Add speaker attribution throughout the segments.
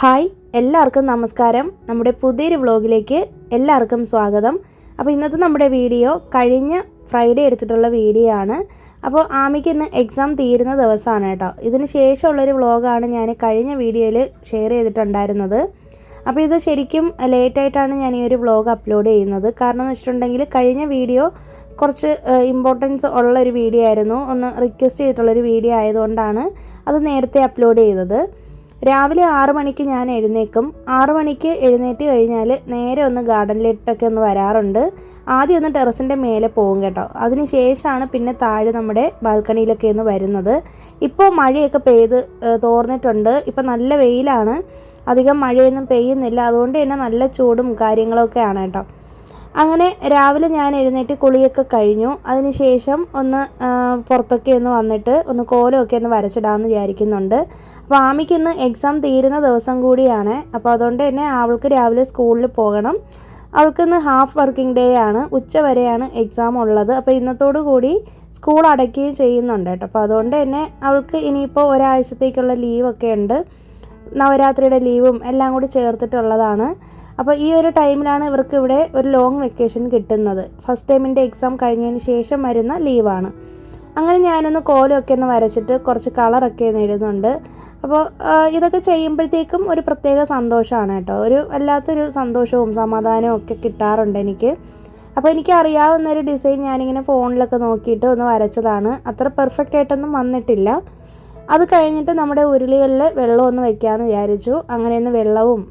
Speaker 1: Hi, എല്ലാവർക്കും നമസ്കാരം. നമ്മുടെ പുതിയൊരു വ്ളോഗിലേക്ക് എല്ലാവർക്കും സ്വാഗതം. അപ്പോൾ ഇന്നത്തെ നമ്മുടെ വീഡിയോ കഴിഞ്ഞ ഫ്രൈഡേ എടുത്തിട്ടുള്ള വീഡിയോ ആണ്. അപ്പോൾ ആമിക്ക് ഇന്ന് എക്സാം തീരുന്ന ദിവസമാണ് കേട്ടോ. ഇതിന് ശേഷമുള്ളൊരു വ്ളോഗാണ് ഞാൻ കഴിഞ്ഞ വീഡിയോയിൽ ഷെയർ ചെയ്തിട്ടുണ്ടായിരുന്നത്. അപ്പോൾ ഇത് ശരിക്കും ലേറ്റായിട്ടാണ് ഞാൻ ഈ ഒരു വ്ളോഗ് അപ്ലോഡ് ചെയ്യുന്നത്. കാരണം എന്ന് വെച്ചിട്ടുണ്ടെങ്കിൽ കഴിഞ്ഞ വീഡിയോ കുറച്ച് ഇമ്പോർട്ടൻസ് ഉള്ളൊരു വീഡിയോ ആയിരുന്നു, ഒന്ന് റിക്വസ്റ്റ് ചെയ്തിട്ടുള്ളൊരു വീഡിയോ ആയതുകൊണ്ടാണ് അത് നേരത്തെ അപ്ലോഡ് ചെയ്തത്. രാവിലെ 6 മണിക്ക് ഞാൻ എഴുന്നേക്കും. 6 മണിക്ക് എഴുന്നേറ്റ് കഴിഞ്ഞാൽ നേരെ ഒന്ന് ഗാർഡനിലിട്ടൊക്കെ ഒന്ന് വരാറുണ്ട്. ആദ്യം ഒന്ന് ടെറസിൻ്റെ മേലെ പോകും കേട്ടോ. അതിന് ശേഷമാണ് പിന്നെ താഴെ നമ്മുടെ ബാൽക്കണിയിലൊക്കെ ഒന്ന് വരുന്നത്. ഇപ്പോൾ മഴയൊക്കെ പെയ്ത് തോർന്നിട്ടുണ്ട്. ഇപ്പോൾ നല്ല വെയിലാണ്, അധികം മഴയൊന്നും പെയ്യുന്നില്ല. അതുകൊണ്ട് തന്നെ നല്ല ചൂടും കാര്യങ്ങളൊക്കെയാണ് കേട്ടോ. അങ്ങനെ രാവിലെ ഞാൻ എഴുന്നേറ്റ് കുളിയൊക്കെ കഴിഞ്ഞു. അതിന് ശേഷം ഒന്ന് പുറത്തൊക്കെ ഒന്ന് വന്നിട്ട് ഒന്ന് കോലമൊക്കെ ഒന്ന് വരച്ചിടാമെന്ന് വിചാരിക്കുന്നുണ്ട്. അപ്പോൾ ആമിക്ക് ഇന്ന് എക്സാം തീരുന്ന ദിവസം കൂടിയാണ്. അപ്പോൾ അതുകൊണ്ട് തന്നെ അവൾക്ക് രാവിലെ സ്കൂളിൽ പോകണം. അവൾക്കിന്ന് ഹാഫ് വർക്കിംഗ് ഡേ ആണ്, ഉച്ച വരെയാണ് എക്സാം ഉള്ളത്. അപ്പോൾ ഇന്നത്തോടു കൂടി സ്കൂൾ അടയ്ക്കുകയും ചെയ്യുന്നുണ്ട് കേട്ടോ. അപ്പോൾ അതുകൊണ്ട് തന്നെ അവൾക്ക് ഇനിയിപ്പോൾ ഒരാഴ്ചത്തേക്കുള്ള ലീവൊക്കെ ഉണ്ട്. നവരാത്രിയുടെ ലീവും എല്ലാം കൂടി ചേർത്തിട്ടുള്ളതാണ്. അപ്പോൾ ഈ ഒരു ടൈമിലാണ് ഇവർക്ക് ഇവിടെ ഒരു ലോങ് വെക്കേഷൻ കിട്ടുന്നത്. ഫസ്റ്റ് ടൈമിൻ്റെ എക്സാം കഴിഞ്ഞതിന് ശേഷം വരുന്ന ലീവാണ്. അങ്ങനെ ഞാനൊന്ന് കോലമൊക്കെ ഒന്ന് വരച്ചിട്ട് കുറച്ച് കളറൊക്കെ ഒന്ന് ഇടുന്നുണ്ട്. അപ്പോൾ ഇതൊക്കെ ചെയ്യുമ്പോഴത്തേക്കും ഒരു പ്രത്യേക സന്തോഷമാണ് കേട്ടോ. ഒരു വല്ലാത്തൊരു സന്തോഷവും സമാധാനവും ഒക്കെ കിട്ടാറുണ്ട് എനിക്ക്. അപ്പോൾ എനിക്ക് അറിയാവുന്നൊരു ഡിസൈൻ ഞാനിങ്ങനെ ഫോണിലൊക്കെ നോക്കിയിട്ട് ഒന്ന് വരച്ചതാണ്. അത്ര പെർഫെക്റ്റ് ആയിട്ടൊന്നും വന്നിട്ടില്ല. അത് കഴിഞ്ഞിട്ട് നമ്മുടെ ഉരുളികളിൽ വെള്ളം ഒന്ന് വയ്ക്കാമെന്ന് വിചാരിച്ചു. അങ്ങനെ ഒന്ന് വെള്ളവും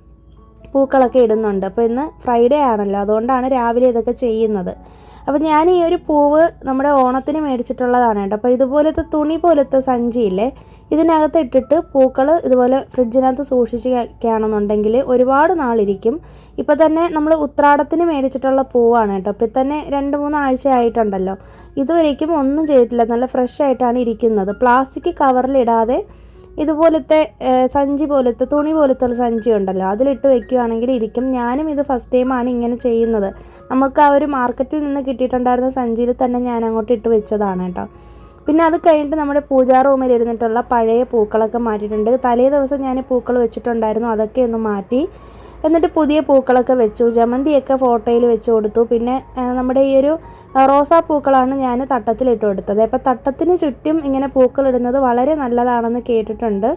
Speaker 1: പൂക്കളൊക്കെ ഇടുന്നുണ്ട്. അപ്പോൾ ഇന്ന് ഫ്രൈഡേ ആണല്ലോ, അതുകൊണ്ടാണ് രാവിലെ ഇതൊക്കെ ചെയ്യുന്നത്. അപ്പോൾ ഞാൻ ഈ ഒരു പൂവ് നമ്മുടെ ഓണത്തിന് മേടിച്ചിട്ടുള്ളതാണ് കേട്ടോ. അപ്പോൾ ഇതുപോലത്തെ തുണി പോലത്തെ സഞ്ചിയില്ലേ, ഇതിനകത്ത് ഇട്ടിട്ട് പൂക്കൾ ഇതുപോലെ ഫ്രിഡ്ജിനകത്ത് സൂക്ഷിച്ച് വയ്ക്കുകയാണെന്നുണ്ടെങ്കിൽ ഒരുപാട് നാളിരിക്കും. ഇപ്പോൾ തന്നെ നമ്മൾ ഉത്രാടത്തിന് മേടിച്ചിട്ടുള്ള പൂവാണ് കേട്ടോ. ഇപ്പോൾ തന്നെ 2-3 ആഴ്ച ആയിട്ടുണ്ടല്ലോ. ഇതുവരേക്കും ഒന്നും ചെയ്തിട്ടില്ല, നല്ല ഫ്രഷ് ആയിട്ടാണ് ഇരിക്കുന്നത്. പ്ലാസ്റ്റിക് കവറിലിടാതെ ഇതുപോലത്തെ സഞ്ചി പോലത്തെ തുണി പോലത്തെ ഒരു സഞ്ചി ഉണ്ടല്ലോ, അതിലിട്ട് വെക്കുകയാണെങ്കിൽ ഇരിക്കും. ഞാനും ഇത് ഫസ്റ്റ് ടൈമാണ് ഇങ്ങനെ ചെയ്യുന്നത്. നമുക്ക് ആ ഒരു മാർക്കറ്റിൽ നിന്ന് കിട്ടിയിട്ടുണ്ടായിരുന്ന സഞ്ചിയിൽ തന്നെ ഞാൻ അങ്ങോട്ട് ഇട്ട് വെച്ചതാണ് കേട്ടോ. പിന്നെ അത് കഴിഞ്ഞിട്ട് നമ്മുടെ പൂജാ റൂമിൽ ഇരുന്നിട്ടുള്ള പഴയ പൂക്കളൊക്കെ മാറ്റിയിട്ടുണ്ട്. തലേ ദിവസം ഞാൻ പൂക്കൾ വെച്ചിട്ടുണ്ടായിരുന്നു, അതൊക്കെ ഒന്ന് മാറ്റി. എന്നിട്ട് പുതിയ പൂക്കളൊക്കെ വെച്ചു. ജമന്തിയൊക്കെ ഫോട്ടോയിൽ വെച്ച് കൊടുത്തു. പിന്നെ നമ്മുടെ ഈ ഒരു റോസാപ്പൂക്കളാണ് ഞാൻ തട്ടത്തിലിട്ട് കൊടുത്തത്. അപ്പോൾ തട്ടത്തിന് ചുറ്റും ഇങ്ങനെ പൂക്കളിടുന്നത് വളരെ നല്ലതാണെന്ന് കേട്ടിട്ടുണ്ട്.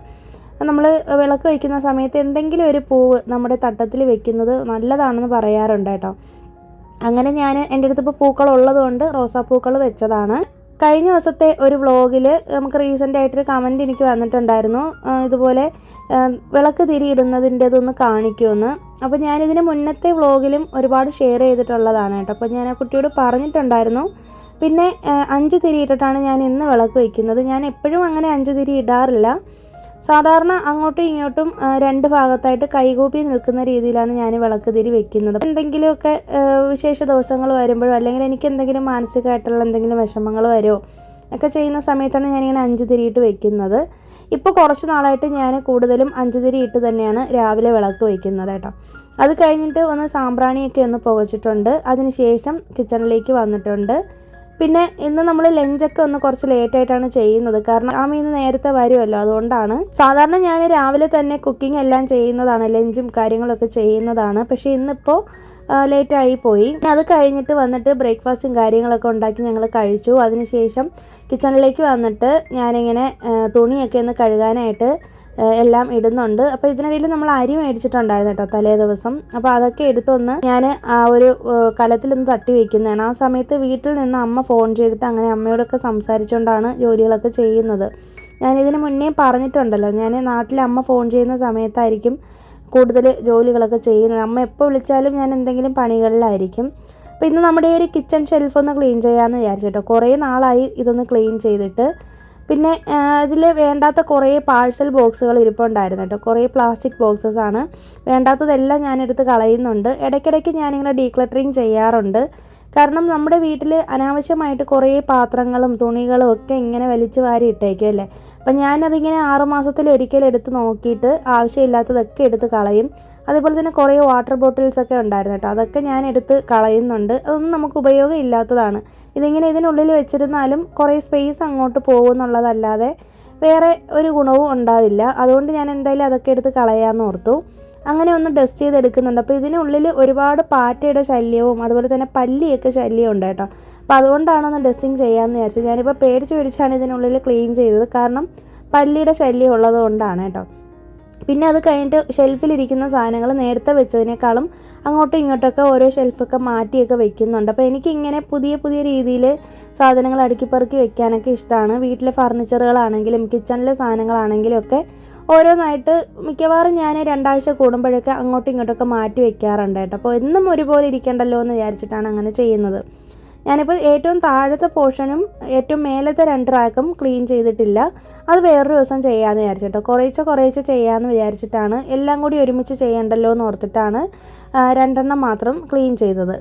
Speaker 1: നമ്മൾ വിളക്ക് വയ്ക്കുന്ന സമയത്ത് എന്തെങ്കിലും ഒരു പൂവ് നമ്മുടെ തട്ടത്തിൽ വെക്കുന്നത് നല്ലതാണെന്ന് പറയാറുണ്ട് കേട്ടോ. അങ്ങനെ ഞാൻ എൻ്റെ അടുത്ത് ഇപ്പോൾ പൂക്കളുള്ളത് കൊണ്ട് റോസാപ്പൂക്കൾ വെച്ചതാണ്. കഴിഞ്ഞ ദിവസത്തെ ഒരു വ്ളോഗിൽ നമുക്ക് റീസെൻ്റ് ആയിട്ടൊരു കമൻറ്റ് എനിക്ക് വന്നിട്ടുണ്ടായിരുന്നു, ഇതുപോലെ വിളക്ക് തിരിയിടുന്നതിൻ്റെതൊന്ന് കാണിക്കുമെന്ന്. അപ്പോൾ ഞാനിതിന് മുന്നത്തെ വ്ളോഗിലും ഒരുപാട് ഷെയർ ചെയ്തിട്ടുള്ളതാണ് കേട്ടോ. അപ്പോൾ ഞാൻ ആ കുട്ടിയോട് പറഞ്ഞിട്ടുണ്ടായിരുന്നു. പിന്നെ 5 തിരിയിട്ടിട്ടാണ് ഞാൻ ഇന്ന് വിളക്ക് വയ്ക്കുന്നത്. ഞാൻ എപ്പോഴും അങ്ങനെ 5 തിരി ഇടാറില്ല. സാധാരണ അങ്ങോട്ടും ഇങ്ങോട്ടും 2 ഭാഗത്തായിട്ട് കൈകൂപ്പി നിൽക്കുന്ന രീതിയിലാണ് ഞാൻ വിളക്ക് തിരി വെക്കുന്നത്. എന്തെങ്കിലുമൊക്കെ വിശേഷ ദിവസങ്ങൾ വരുമ്പോഴോ അല്ലെങ്കിൽ എനിക്ക് എന്തെങ്കിലും മാനസികമായിട്ടുള്ള എന്തെങ്കിലും വിഷമങ്ങൾ വരുമോ ഒക്കെ ചെയ്യുന്ന സമയത്താണ് ഞാനിങ്ങനെ 5 തിരിയിട്ട് വെക്കുന്നത്. ഇപ്പോൾ കുറച്ച് നാളായിട്ട് ഞാൻ കൂടുതലും 5 തിരിയിട്ട് തന്നെയാണ് രാവിലെ വിളക്ക് വയ്ക്കുന്നത് കേട്ടോ. അത് കഴിഞ്ഞിട്ട് ഒന്ന് സാമ്പ്രാണിയൊക്കെ ഒന്ന് പുകച്ചിട്ടുണ്ട്. അതിന് ശേഷം കിച്ചണിലേക്ക് വന്നിട്ടുണ്ട്. പിന്നെ ഇന്ന് നമ്മൾ ലഞ്ചൊക്കെ ഒന്ന് കുറച്ച് ലേറ്റായിട്ടാണ് ചെയ്യുന്നത്. കാരണം ആമി ഇന്ന് നേരത്തെ വരുമല്ലോ, അതുകൊണ്ടാണ്. സാധാരണ ഞാൻ രാവിലെ തന്നെ കുക്കിംഗ് എല്ലാം ചെയ്യുന്നതാണ്, ലഞ്ചും കാര്യങ്ങളൊക്കെ ചെയ്യുന്നതാണ്. പക്ഷേ ഇന്നിപ്പോൾ ലേറ്റായി പോയി. അത് കഴിഞ്ഞിട്ട് വന്നിട്ട് ബ്രേക്ക്ഫാസ്റ്റും കാര്യങ്ങളൊക്കെ ഉണ്ടാക്കി ഞങ്ങൾ കഴിച്ചു. അതിനുശേഷം കിച്ചണിലേക്ക് വന്നിട്ട് ഞാനിങ്ങനെ തുണിയൊക്കെ ഒന്ന് കഴുകാനായിട്ട് എല്ലാം ഇടുന്നുണ്ട്. അപ്പോൾ ഇതിനിടയിൽ നമ്മൾ അരി മേടിച്ചിട്ടുണ്ടായിരുന്നു കേട്ടോ തലേ ദിവസം. അപ്പോൾ അതൊക്കെ എടുത്തൊന്ന് ഞാൻ ആ ഒരു കലത്തിലൊന്ന് തട്ടി വയ്ക്കുന്നതാണ്. ആ സമയത്ത് വീട്ടിൽ നിന്ന് അമ്മ ഫോൺ ചെയ്തിട്ട് അങ്ങനെ അമ്മയോടൊക്കെ സംസാരിച്ചുകൊണ്ടാണ് ജോലികളൊക്കെ ചെയ്യുന്നത്. ഞാനിതിന് മുന്നേ പറഞ്ഞിട്ടുണ്ടല്ലോ, ഞാൻ നാട്ടിൽ അമ്മ ഫോൺ ചെയ്യുന്ന സമയത്തായിരിക്കും കൂടുതൽ ജോലികളൊക്കെ ചെയ്യുന്നത്. അമ്മ എപ്പോൾ വിളിച്ചാലും ഞാൻ എന്തെങ്കിലും പണികളിലായിരിക്കും. അപ്പോൾ ഇന്ന് നമ്മുടെ ഒരു കിച്ചൺ ഷെൽഫ് ഒന്ന് ക്ലീൻ ചെയ്യാമെന്ന് വിചാരിച്ചിട്ടോ. കുറേ നാളായി ഇതൊന്ന് ക്ലീൻ ചെയ്തിട്ട്. പിന്നെ ഇതിൽ വേണ്ടാത്ത കുറേ പാഴ്സൽ ബോക്സുകൾ ഇരിപ്പുണ്ടായിരുന്നു കേട്ടോ. കുറേ പ്ലാസ്റ്റിക് ബോക്സസാണ്. വേണ്ടാത്തതെല്ലാം ഞാനെടുത്ത് കളയുന്നുണ്ട്. ഇടയ്ക്കിടയ്ക്ക് ഞാനിങ്ങനെ ഡീക്ലട്ടറിങ് ചെയ്യാറുണ്ട്. കാരണം നമ്മുടെ വീട്ടിൽ അനാവശ്യമായിട്ട് കുറേ പാത്രങ്ങളും തുണികളും ഒക്കെ ഇങ്ങനെ വലിച്ചു വാരി ഇട്ടേക്കും അല്ലേ. അപ്പം ഞാനതിങ്ങനെ 6 മാസത്തിലൊരിക്കൽ എടുത്ത് നോക്കിയിട്ട് ആവശ്യമില്ലാത്തതൊക്കെ എടുത്ത് കളയും. അതേപോലെ തന്നെ കുറേ വാട്ടർ ബോട്ടിൽസൊക്കെ ഉണ്ടായിരുന്നു കേട്ടോ. അതൊക്കെ ഞാൻ എടുത്ത് കളയുന്നുണ്ട്. അതൊന്നും നമുക്ക് ഉപയോഗം ഇല്ലാത്തതാണ്. ഇതിങ്ങനെ ഇതിനുള്ളിൽ വെച്ചിരുന്നാലും കുറേ സ്പേസ് അങ്ങോട്ട് പോകുമെന്നുള്ളതല്ലാതെ വേറെ ഒരു ഗുണവും ഉണ്ടാവില്ല. അതുകൊണ്ട് ഞാൻ എന്തായാലും അതൊക്കെ എടുത്ത് കളയാമെന്ന് ഓർത്തു. അങ്ങനെ ഒന്ന് ഡസ്റ്റ് ചെയ്തെടുക്കുന്നുണ്ട്. അപ്പോൾ ഇതിനുള്ളിൽ ഒരുപാട് പാറ്റയുടെ ശല്യവും അതുപോലെ തന്നെ പല്ലിയൊക്കെ ശല്യം ഉണ്ട് കേട്ടോ. അപ്പോൾ അതുകൊണ്ടാണ് ഒന്ന് ഡസ്റ്റിങ് ചെയ്യാമെന്ന് വിചാരിച്ചത്. ഞാനിപ്പോൾ പേടിച്ചാണ് ഇതിനുള്ളിൽ ക്ലീൻ ചെയ്തത്. കാരണം പല്ലിയുടെ ശല്യം ഉള്ളത് കൊണ്ടാണ് കേട്ടോ. പിന്നെ അത് കഴിഞ്ഞിട്ട് ഷെൽഫിലിരിക്കുന്ന സാധനങ്ങൾ നേരത്തെ വെച്ചതിനേക്കാളും അങ്ങോട്ടും ഇങ്ങോട്ടൊക്കെ ഓരോ ഷെൽഫൊക്കെ മാറ്റിയൊക്കെ വെക്കുന്നുണ്ട്. അപ്പോൾ എനിക്കിങ്ങനെ പുതിയ രീതിയിൽ സാധനങ്ങൾ അടുക്കിപ്പറുക്കി വെക്കാനൊക്കെ ഇഷ്ടമാണ്. വീട്ടിലെ ഫർണിച്ചറുകളാണെങ്കിലും കിച്ചണിലെ സാധനങ്ങളാണെങ്കിലും ഒക്കെ ഓരോന്നായിട്ട് മിക്കവാറും ഞാൻ 2 ആഴ്ച കൂടുമ്പോഴൊക്കെ അങ്ങോട്ടും ഇങ്ങോട്ടൊക്കെ മാറ്റി വെക്കാറുണ്ട് കേട്ടോ. അപ്പോൾ എന്നും ഒരുപോലെ ഇരിക്കണ്ടല്ലോ എന്ന് വിചാരിച്ചിട്ടാണ് അങ്ങനെ ചെയ്യുന്നത്. ഞാനിപ്പോൾ ഏറ്റവും താഴത്തെ പോർഷനും ഏറ്റവും മേലത്തെ 2 റാക്കും ക്ലീൻ ചെയ്തിട്ടില്ല. അത് വേറൊരു ദിവസം ചെയ്യാമെന്ന് വിചാരിച്ചിട്ടോ. കുറേശ്ശെ ചെയ്യാമെന്ന് വിചാരിച്ചിട്ടാണ്. എല്ലാം കൂടി ഒരുമിച്ച് ചെയ്യണ്ടല്ലോ എന്ന് ഓർത്തിട്ടാണ് 2 എണ്ണം മാത്രം ക്ലീൻ ചെയ്തത്.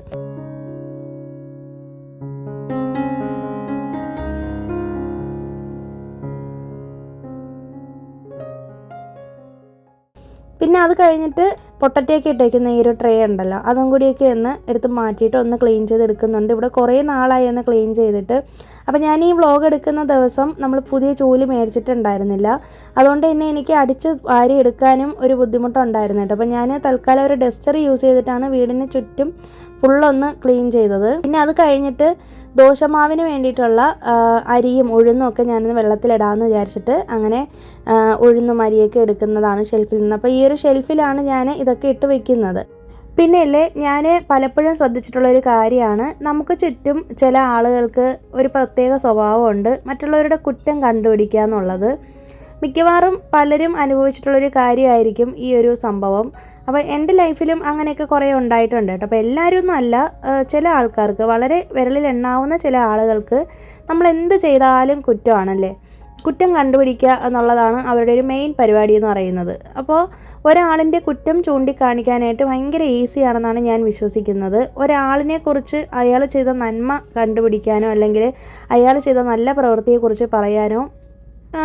Speaker 1: പിന്നെ അത് കഴിഞ്ഞിട്ട് പൊട്ടറ്റയൊക്കെ ഇട്ടേക്കുന്ന ഈ ഒരു ട്രേ ഉണ്ടല്ലോ, അതും കൂടിയൊക്കെ ഒന്ന് എടുത്ത് മാറ്റിയിട്ട് ഒന്ന് ക്ലീൻ ചെയ്തെടുക്കുന്നുണ്ട്. ഇവിടെ കുറേ നാളായി ഒന്ന് ക്ലീൻ ചെയ്തിട്ട്. അപ്പോൾ ഞാൻ ഈ വ്ളോഗ് എടുക്കുന്ന ദിവസം നമ്മൾ പുതിയ ചൂല് മേടിച്ചിട്ടുണ്ടായിരുന്നില്ല. അതുകൊണ്ട് തന്നെ എനിക്ക് അടിച്ച് വാരി എടുക്കാനും ഒരു ബുദ്ധിമുട്ടുണ്ടായിരുന്നു കേട്ടോ. അപ്പോൾ ഞാൻ തൽക്കാലം ഒരു ഡസ്റ്റർ യൂസ് ചെയ്തിട്ടാണ് വീടിന് ചുറ്റും ഫുള്ളൊന്ന് ക്ലീൻ ചെയ്തത്. പിന്നെ അത് കഴിഞ്ഞിട്ട് ദോശമാവിന് വേണ്ടിയിട്ടുള്ള അരിയും ഉഴുന്നും ഒക്കെ ഞാനിന്ന് വെള്ളത്തിലിടാമെന്ന് വിചാരിച്ചിട്ട് അങ്ങനെ ഉഴുന്നും അരിയൊക്കെ എടുക്കുന്നതാണ് ഷെൽഫിൽ നിന്ന്. അപ്പോൾ ഈ ഒരു ഷെൽഫിലാണ് ഞാൻ ഇതൊക്കെ ഇട്ട് വെക്കുന്നത്. പിന്നെയല്ലേ ഞാൻ പലപ്പോഴും ശ്രദ്ധിച്ചിട്ടുള്ളൊരു കാര്യമാണ്, നമുക്ക് ചുറ്റും ചില ആളുകൾക്ക് ഒരു പ്രത്യേക സ്വഭാവമുണ്ട് മറ്റുള്ളവരുടെ കുറ്റം കണ്ടുപിടിക്കുക എന്നുള്ളത്. മിക്കവാറും പലരും അനുഭവിച്ചിട്ടുള്ളൊരു കാര്യമായിരിക്കും ഈ ഒരു സംഭവം. അപ്പോൾ എൻ്റെ ലൈഫിലും അങ്ങനെയൊക്കെ കുറേ ഉണ്ടായിട്ടുണ്ട് കേട്ടോ. അപ്പോൾ എല്ലാവരും ഒന്നും അല്ല, ചില ആൾക്കാർക്ക്, വളരെ വിരലിൽ എണ്ണാവുന്ന ചില ആളുകൾക്ക് നമ്മൾ എന്ത് ചെയ്താലും കുറ്റമാണല്ലേ. കുറ്റം കണ്ടുപിടിക്കുക എന്നുള്ളതാണ് അവരുടെ ഒരു മെയിൻ പരിപാടി എന്ന് പറയുന്നത്. അപ്പോൾ ഒരാളിൻ്റെ കുറ്റം ചൂണ്ടിക്കാണിക്കാനായിട്ട് ഭയങ്കര ഈസിയാണെന്നാണ് ഞാൻ വിശ്വസിക്കുന്നത്. ഒരാളിനെക്കുറിച്ച് അയാൾ ചെയ്ത നന്മ കണ്ടുപിടിക്കാനോ അല്ലെങ്കിൽ അയാൾ ചെയ്ത നല്ല പ്രവൃത്തിയെക്കുറിച്ച് പറയാനോ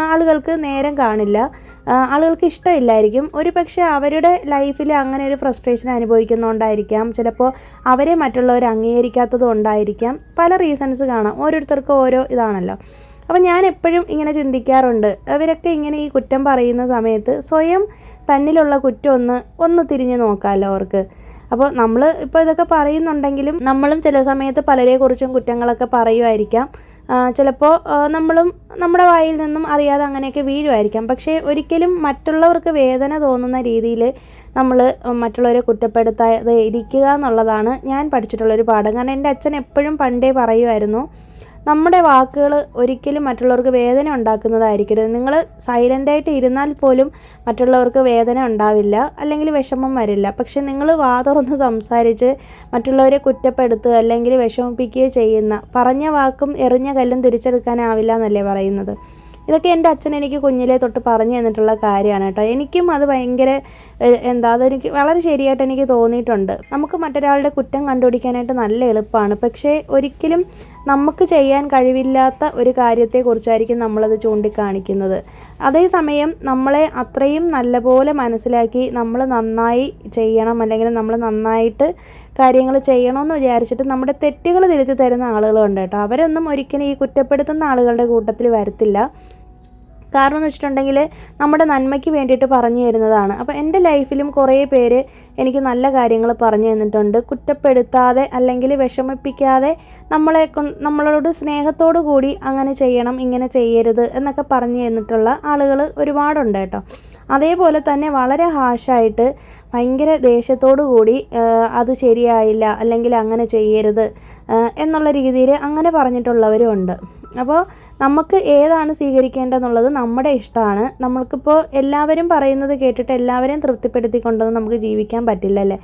Speaker 1: ആളുകൾക്ക് നേരം കാണില്ല. ആളുകൾക്ക് ഇഷ്ടമില്ലായിരിക്കും. ഒരു പക്ഷേ അവരുടെ ലൈഫിൽ അങ്ങനെ ഒരു ഫ്രസ്ട്രേഷൻ അനുഭവിക്കുന്നതുകൊണ്ടായിരിക്കാം, ചിലപ്പോൾ അവരെ മറ്റുള്ളവർ അംഗീകരിക്കാത്തത് കൊണ്ടായിരിക്കാം, പല റീസൺസ് കാണാം. ഓരോരുത്തർക്കും ഓരോ ഇതാണല്ലോ. അപ്പോൾ ഞാൻ എപ്പോഴും ഇങ്ങനെ ചിന്തിക്കാറുണ്ട്, അവരൊക്കെ ഇങ്ങനെ ഈ കുറ്റം പറയുന്ന സമയത്ത് സ്വയം തന്നിലുള്ള കുറ്റം ഒന്ന് തിരിഞ്ഞ് നോക്കാമല്ലോ അവർക്ക്. അപ്പോൾ നമ്മൾ ഇപ്പോൾ ഇതൊക്കെ പറയുന്നുണ്ടെങ്കിലും നമ്മളും ചില സമയത്ത് പലരെക്കുറിച്ചും കുറ്റങ്ങളൊക്കെ പറയുമായിരിക്കാം. ചിലപ്പോൾ നമ്മളും നമ്മുടെ വായിൽ നിന്നും അറിയാതെ അങ്ങനെയൊക്കെ വീഴുമായിരിക്കാം. പക്ഷേ ഒരിക്കലും മറ്റുള്ളവർക്ക് വേദന തോന്നുന്ന രീതിയിൽ നമ്മൾ മറ്റുള്ളവരെ കുറ്റപ്പെടുത്താതെ ഇരിക്കുക എന്നുള്ളതാണ് ഞാൻ പഠിച്ചിട്ടുള്ളൊരു പാഠം. കാരണം എൻ്റെ അച്ഛൻ എപ്പോഴും പണ്ടേ പറയുമായിരുന്നു, നമ്മുടെ വാക്കുകൾ ഒരിക്കലും മറ്റുള്ളവർക്ക് വേദന ഉണ്ടാക്കുന്നതായിരിക്കരുത്. നിങ്ങൾ സൈലൻ്റായിട്ട് ഇരുന്നാൽ പോലും മറ്റുള്ളവർക്ക് വേദന ഉണ്ടാവില്ല, അല്ലെങ്കിൽ വിഷമം വരില്ല. പക്ഷെ നിങ്ങൾ വാ തുറന്ന് സംസാരിച്ച് മറ്റുള്ളവരെ കുറ്റപ്പെടുത്തുക അല്ലെങ്കിൽ വിഷമിപ്പിക്കുകയോ ചെയ്യുന്ന, പറഞ്ഞ വാക്കും എറിഞ്ഞ കല്ലും തിരിച്ചെടുക്കാനാവില്ല എന്നല്ലേ പറയുന്നത്. ഇതൊക്കെ എൻ്റെ അച്ഛൻ എനിക്ക് കുഞ്ഞിലേ തൊട്ട് പറഞ്ഞു തന്നിട്ടുള്ള കാര്യമാണ് കേട്ടോ. എനിക്കും അത് ഭയങ്കര അതെനിക്ക് വളരെ ശരിയായിട്ട് എനിക്ക് തോന്നിയിട്ടുണ്ട്. നമുക്ക് മറ്റൊരാളുടെ കുറ്റം കണ്ടുപിടിക്കാനായിട്ട് നല്ല എളുപ്പമാണ്. പക്ഷേ ഒരിക്കലും നമുക്ക് ചെയ്യാൻ കഴിവില്ലാത്ത ഒരു കാര്യത്തെക്കുറിച്ചായിരിക്കും നമ്മളത് ചൂണ്ടിക്കാണിക്കുന്നത്. അതേസമയം നമ്മളെ അത്രയും നല്ലപോലെ മനസ്സിലാക്കി നമ്മൾ നന്നായി ചെയ്യണം അല്ലെങ്കിൽ നമ്മൾ നന്നായിട്ട് കാര്യങ്ങൾ ചെയ്യണമെന്ന് വിചാരിച്ചിട്ട് നമ്മുടെ തെറ്റുകൾ തിരുത്തി തരുന്ന ആളുകളുണ്ട് കേട്ടോ. അവരൊന്നും ഒരിക്കലും ഈ കുറ്റപ്പെടുത്തുന്ന ആളുകളുടെ കൂട്ടത്തിൽ വരത്തില്ല. കാരണം എന്ന് വെച്ചിട്ടുണ്ടെങ്കിൽ നമ്മുടെ നന്മയ്ക്ക് വേണ്ടിയിട്ട് പറഞ്ഞു തരുന്നതാണ്. അപ്പോൾ എൻ്റെ ലൈഫിലും കുറേ പേര് എനിക്ക് നല്ല കാര്യങ്ങൾ പറഞ്ഞു തന്നിട്ടുണ്ട്. കുറ്റപ്പെടുത്താതെ അല്ലെങ്കിൽ വിഷമിപ്പിക്കാതെ നമ്മളോട് സ്നേഹത്തോടു കൂടി അങ്ങനെ ചെയ്യണം ഇങ്ങനെ ചെയ്യരുത് എന്നൊക്കെ പറഞ്ഞു തന്നിട്ടുള്ള ആളുകൾ ഒരുപാടുണ്ട് കേട്ടോ. അതേപോലെ തന്നെ വളരെ ഹാഷായിട്ട് ഭയങ്കര ദേഷ്യത്തോടു കൂടി അത് ശരിയായില്ല അല്ലെങ്കിൽ അങ്ങനെ ചെയ്യരുത് എന്നുള്ള രീതിയിൽ അങ്ങനെ പറഞ്ഞിട്ടുള്ളവരും ഉണ്ട്. അപ്പോൾ നമുക്ക് ഏതാണ് സ്വീകരിക്കേണ്ടതെന്നുള്ളത് നമ്മുടെ ഇഷ്ടമാണ്. നമ്മൾക്കിപ്പോൾ എല്ലാവരും പറയുന്നത് കേട്ടിട്ട് എല്ലാവരെയും തൃപ്തിപ്പെടുത്തിക്കൊണ്ടൊന്നും നമുക്ക് ജീവിക്കാൻ പറ്റില്ലല്ലേ.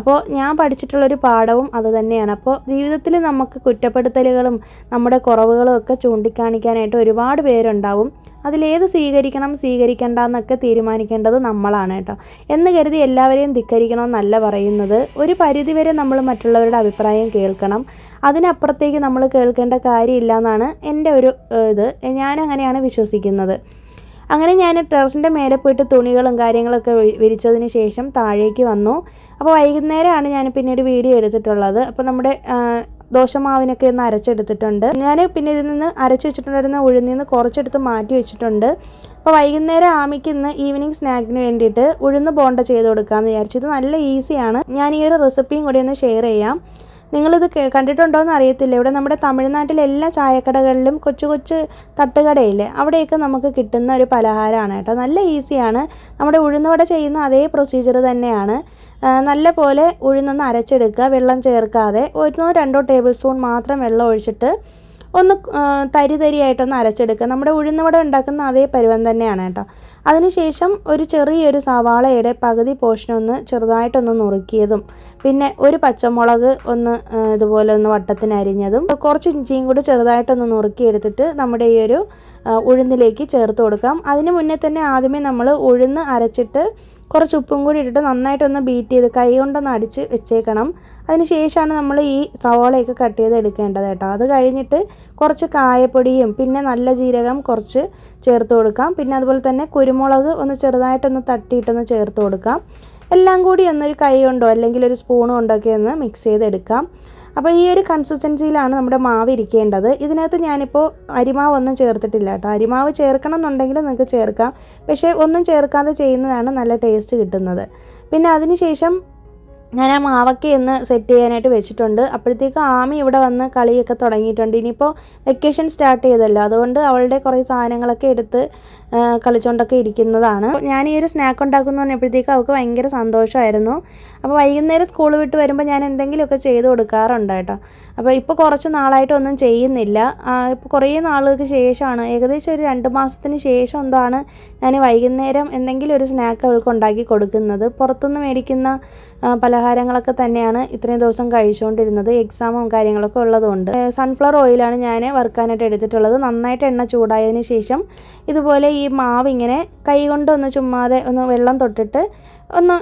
Speaker 1: അപ്പോൾ ഞാൻ പഠിച്ചിട്ടുള്ളൊരു പാഠവും അത് തന്നെയാണ്. അപ്പോൾ ജീവിതത്തിൽ നമുക്ക് കുറ്റപ്പെടുത്തലുകളും നമ്മുടെ കുറവുകളും ഒക്കെ ചൂണ്ടിക്കാണിക്കാനായിട്ട് ഒരുപാട് പേരുണ്ടാവും. അതിലേത് സ്വീകരിക്കണം സ്വീകരിക്കേണ്ട എന്നൊക്കെ തീരുമാനിക്കേണ്ടത് നമ്മളാണ് കേട്ടോ. എന്ന് കരുതി എല്ലാവരെയും ധിക്കരിക്കണമെന്നല്ല പറയുന്നത്. ഒരു പരിധിവരെ നമ്മൾ മറ്റുള്ളവരുടെ അഭിപ്രായം കേൾക്കണം. അതിനപ്പുറത്തേക്ക് നമ്മൾ കേൾക്കേണ്ട കാര്യമില്ല എന്നാണ് എൻ്റെ ഒരു ഞാനങ്ങനെയാണ് വിശ്വസിക്കുന്നത്. അങ്ങനെ ഞാൻ ടെറസിൻ്റെ മേലെ പോയിട്ട് തുണികളും കാര്യങ്ങളൊക്കെ വിരിച്ചതിന് ശേഷം താഴേക്ക് വന്നു. അപ്പോൾ വൈകുന്നേരമാണ് ഞാൻ പിന്നീട് വീഡിയോ എടുത്തിട്ടുള്ളത്. അപ്പോൾ നമ്മുടെ ദോശമാവിനൊക്കെ ഒന്ന് അരച്ചെടുത്തിട്ടുണ്ട്. ഞാൻ പിന്നെ ഇതിൽ നിന്ന് അരച്ച് വെച്ചിട്ടുണ്ടായിരുന്ന ഉഴുന്നിൽ നിന്ന് കുറച്ചെടുത്ത് മാറ്റി വെച്ചിട്ടുണ്ട്. അപ്പോൾ വൈകുന്നേരം ആമിക്ക് ഇന്ന് ഈവനിങ് സ്നാക്കിന് വേണ്ടിയിട്ട് ഉഴുന്ന് ബോണ്ട ചെയ്ത് കൊടുക്കാമെന്ന് വിചാരിച്ചു. ഇത് നല്ല ഈസിയാണ്. ഞാൻ ഈ ഒരു റെസിപ്പിയും കൂടി ഒന്ന് ഷെയർ ചെയ്യാം. നിങ്ങളിത് കണ്ടിട്ടുണ്ടോ എന്ന് അറിയത്തില്ല. ഇവിടെ നമ്മുടെ തമിഴ്നാട്ടിലെ എല്ലാ ചായക്കടകളിലും കൊച്ചു കൊച്ചു തട്ടുകടയില്ലേ, അവിടെയൊക്കെ നമുക്ക് കിട്ടുന്ന ഒരു പലഹാരമാണ് കേട്ടോ. നല്ല ഈസിയാണ്. നമ്മുടെ ഉഴുന്നുവട ചെയ്യുന്ന അതേ പ്രൊസീജിയർ തന്നെയാണ്. നല്ല പോലെ ഉഴുന്നൊന്ന് അരച്ചെടുക്കുക, വെള്ളം ചേർക്കാതെ. 1-2 ടേബിൾ സ്പൂൺ മാത്രം വെള്ളം ഒഴിച്ചിട്ട് ഒന്ന് തരിയായിട്ടൊന്ന് അരച്ചെടുക്കുക. നമ്മുടെ ഉഴുന്നുവട ഉണ്ടാക്കുന്ന അതേ പരുവം തന്നെയാണ് കേട്ടോ. അതിനുശേഷം ഒരു ചെറിയൊരു സവാളയുടെ പകുതി പോർഷനൊന്ന് ചെറുതായിട്ടൊന്ന് നുറുക്കിയതും, പിന്നെ ഒരു പച്ചമുളക് ഒന്ന് ഇതുപോലെ ഒന്ന് വട്ടത്തിന് അരിഞ്ഞതും, കുറച്ച് ഇഞ്ചിയും കൂടി ചെറുതായിട്ടൊന്ന് നുറുക്കിയെടുത്തിട്ട് നമ്മുടെ ഈ ഒരു ഉഴുന്നിലേക്ക് ചേർത്ത് കൊടുക്കാം. അതിന് മുന്നേ തന്നെ ആദ്യമേ നമ്മൾ ഉഴുന്ന് അരച്ചിട്ട് കുറച്ച് ഉപ്പും കൂടി ഇട്ടിട്ട് നന്നായിട്ടൊന്ന് ബീറ്റ് ചെയ്ത് കൈ കൊണ്ടൊന്ന് അടിച്ച് വെച്ചേക്കണം. അതിന് ശേഷമാണ് നമ്മൾ ഈ സവാളയൊക്കെ കട്ട് ചെയ്ത് എടുക്കേണ്ടത് കേട്ടോ. അത് കഴിഞ്ഞിട്ട് കുറച്ച് കായപ്പൊടിയും പിന്നെ നല്ല ജീരകം കുറച്ച് ചേർത്ത് കൊടുക്കാം. പിന്നെ അതുപോലെ തന്നെ കുരുമുളക് ഒന്ന് ചെറുതായിട്ടൊന്ന് തട്ടിയിട്ടൊന്ന് ചേർത്ത് കൊടുക്കാം. എല്ലാം കൂടി ഒന്നൊരു കൈ കൊണ്ടോ അല്ലെങ്കിൽ ഒരു സ്പൂൺ കൊണ്ടൊക്കെ ഒന്ന് മിക്സ് ചെയ്തെടുക്കാം. അപ്പോൾ ഈ ഒരു കൺസിസ്റ്റൻസിയിലാണ് നമ്മുടെ മാവ് ഇരിക്കേണ്ടത്. ഇതിനകത്ത് ഞാനിപ്പോൾ അരിമാവൊന്നും ചേർത്തിട്ടില്ല കേട്ടോ. അരിമാവ് ചേർക്കണം എന്നുണ്ടെങ്കിൽ നിങ്ങൾക്ക് ചേർക്കാം. പക്ഷേ ഒന്നും ചേർക്കാതെ ചെയ്യുന്നതാണ് നല്ല ടേസ്റ്റ് കിട്ടുന്നത്. പിന്നെ അതിന് ശേഷം ഞാൻ ആ മാവൊക്കെ ഒന്ന് സെറ്റ് ചെയ്യാനായിട്ട് വെച്ചിട്ടുണ്ട്. അപ്പോഴത്തേക്ക് ആമി ഇവിടെ വന്ന് കളിയൊക്കെ തുടങ്ങിയിട്ടുണ്ട്. ഇനിയിപ്പോൾ വെക്കേഷൻ സ്റ്റാർട്ട് ചെയ്തല്ലോ, അതുകൊണ്ട് അവളുടെ കുറേ സാധനങ്ങളൊക്കെ എടുത്ത് കളിച്ചുകൊണ്ടൊക്കെ ഇരിക്കുന്നതാണ്. ഞാൻ ഈ ഒരു സ്നാക്ക് ഉണ്ടാക്കുന്നു പറഞ്ഞപ്പോഴത്തേക്ക് അവൾക്ക് ഭയങ്കര സന്തോഷമായിരുന്നു. അപ്പോൾ വൈകുന്നേരം സ്കൂൾ വിട്ട് വരുമ്പോൾ ഞാൻ എന്തെങ്കിലുമൊക്കെ ചെയ്ത് കൊടുക്കാറുണ്ട് കേട്ടോ. അപ്പോൾ ഇപ്പോൾ കുറച്ച് നാളായിട്ടൊന്നും ചെയ്യുന്നില്ല. ഇപ്പോൾ കുറേ നാളുകൾക്ക് ശേഷമാണ്, ഏകദേശം ഒരു 2 മാസത്തിന് ശേഷം എന്താണ് ഞാൻ വൈകുന്നേരം എന്തെങ്കിലും ഒരു സ്നാക്ക് അവൾക്ക് ഉണ്ടാക്കി കൊടുക്കുന്നത്. പുറത്തുനിന്ന് മേടിക്കുന്ന പലഹാരങ്ങളൊക്കെ തന്നെയാണ് ഇത്രയും ദിവസം കഴിച്ചുകൊണ്ടിരുന്നത്. എക്സാമും കാര്യങ്ങളൊക്കെ ഉള്ളതുകൊണ്ട് സൺഫ്ലവർ ഓയിലാണ് ഞാൻ വറുക്കാനായിട്ട് എടുത്തിട്ടുള്ളത്. നന്നായിട്ട് എണ്ണ ചൂടായതിന് ശേഷം ഇതുപോലെ ഈ മാവ് ഇങ്ങനെ കൈ കൊണ്ടൊന്ന് ചുമ്മാതെ ഒന്ന് വെള്ളം തൊട്ടിട്ട് ഒന്ന്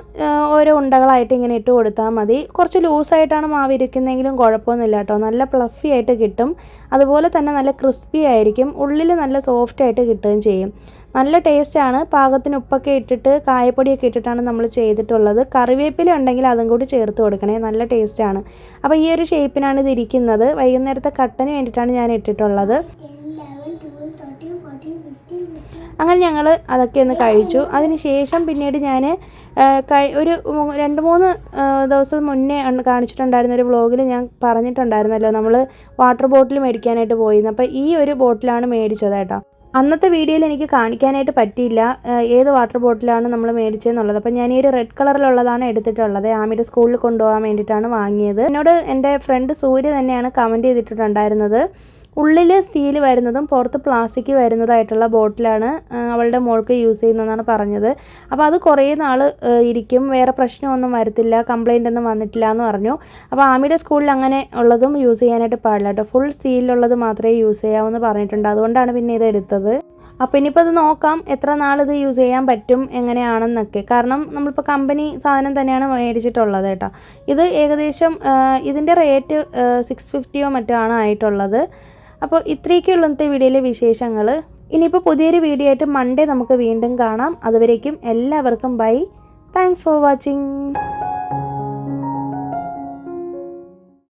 Speaker 1: ഓരോ ഉണ്ടകളായിട്ട് ഇങ്ങനെ ഇട്ട് കൊടുത്താൽ മതി. കുറച്ച് ലൂസായിട്ടാണ് മാവ് ഇരിക്കുന്നതെങ്കിലും കുഴപ്പമൊന്നുമില്ല കേട്ടോ. നല്ല ഫ്ലഫി ആയിട്ട് കിട്ടും. അതുപോലെ തന്നെ നല്ല ക്രിസ്പി ആയിരിക്കും. ഉള്ളിൽ നല്ല സോഫ്റ്റ് ആയിട്ട് കിട്ടുകയും ചെയ്യും. നല്ല ടേസ്റ്റാണ്. പാകത്തിന് ഉപ്പൊക്കെ ഇട്ടിട്ട് കായപ്പൊടിയൊക്കെ ഇട്ടിട്ടാണ് നമ്മൾ ചെയ്തിട്ടുള്ളത്. കറിവേപ്പില ഉണ്ടെങ്കിൽ അതും കൂടി ചേർത്ത് കൊടുക്കണേ, നല്ല ടേസ്റ്റാണ്. അപ്പോൾ ഈ ഒരു ഷേപ്പിനാണ് ഇത് ഇരിക്കുന്നത്. വൈകുന്നേരത്തെ കട്ടന് വേണ്ടിയിട്ടാണ് ഞാൻ ഇട്ടിട്ടുള്ളത്. അങ്ങനെ ഞങ്ങൾ അതൊക്കെ ഒന്ന് കഴിച്ചു. അതിന് ശേഷം പിന്നീട് ഞാൻ ഒരു 2-3 ദിവസം മുന്നേ കാണിച്ചിട്ടുണ്ടായിരുന്ന ഒരു വ്ളോഗിൽ ഞാൻ പറഞ്ഞിട്ടുണ്ടായിരുന്നല്ലോ, നമ്മൾ വാട്ടർ ബോട്ടിൽ മേടിക്കാനായിട്ട് പോയിരുന്നു. അപ്പോൾ ഈ ഒരു ബോട്ടിലാണ് മേടിച്ചത് കേട്ടോ. അന്നത്തെ വീഡിയോയിൽ എനിക്ക് കാണിക്കാനായിട്ട് പറ്റിയില്ല ഏത് വാട്ടർ ബോട്ടിലാണ് നമ്മൾ മേടിച്ചതെന്നുള്ളത്. അപ്പോൾ ഞാൻ ഈ ഒരു റെഡ് കളറിലുള്ളതാണ് എടുത്തിട്ടുള്ളത്. ആമിയുടെ സ്കൂളിൽ കൊണ്ടുപോകാൻ വേണ്ടിയിട്ടാണ് വാങ്ങിയത്. എന്നോട് എൻ്റെ ഫ്രണ്ട് സൂര്യ തന്നെയാണ് കമൻറ്റ് ചെയ്തിട്ടുണ്ടായിരുന്നത്. ഉള്ളിൽ സ്റ്റീൽ വരുന്നതും പുറത്ത് പ്ലാസ്റ്റിക് വരുന്നതായിട്ടുള്ള ബോട്ടിലാണ് അവളുടെ മോൾക്ക് യൂസ് ചെയ്യുന്നതെന്നാണ് പറഞ്ഞത്. അപ്പോൾ അത് കുറേ നാൾ ഇരിക്കും, വേറെ പ്രശ്നമൊന്നും വരത്തില്ല, കംപ്ലൈൻ്റ് ഒന്നും വന്നിട്ടില്ല എന്ന് പറഞ്ഞു. അപ്പോൾ ആമിയുടെ സ്കൂളിൽ അങ്ങനെ ഉള്ളതും യൂസ് ചെയ്യാനായിട്ട് പാടില്ല കേട്ടോ. ഫുൾ സ്റ്റീലിലുള്ളത് മാത്രമേ യൂസ് ചെയ്യാവൂന്ന് പറഞ്ഞിട്ടുണ്ട്. അതുകൊണ്ടാണ് പിന്നെ ഇത് എടുത്തത്. അപ്പോൾ ഇനിയിപ്പോൾ അത് നോക്കാം എത്ര നാളിത് യൂസ് ചെയ്യാൻ പറ്റും എങ്ങനെയാണെന്നൊക്കെ. കാരണം നമ്മളിപ്പോൾ കമ്പനി സാധനം തന്നെയാണ് മേടിച്ചിട്ടുള്ളത് കേട്ടോ. ഇത് ഏകദേശം ഇതിൻ്റെ റേറ്റ് 650 മറ്റോ ആണ് ആയിട്ടുള്ളത്. അപ്പോൾ ഇത്രയൊക്കെയുള്ള ഇന്നത്തെ വീഡിയോയിലെ വിശേഷങ്ങൾ. ഇനിയിപ്പോൾ പുതിയൊരു വീഡിയോ ആയിട്ട് മൺഡേ നമുക്ക് വീണ്ടും കാണാം. അതുവരേക്കും എല്ലാവർക്കും ബൈ. Thanks for watching.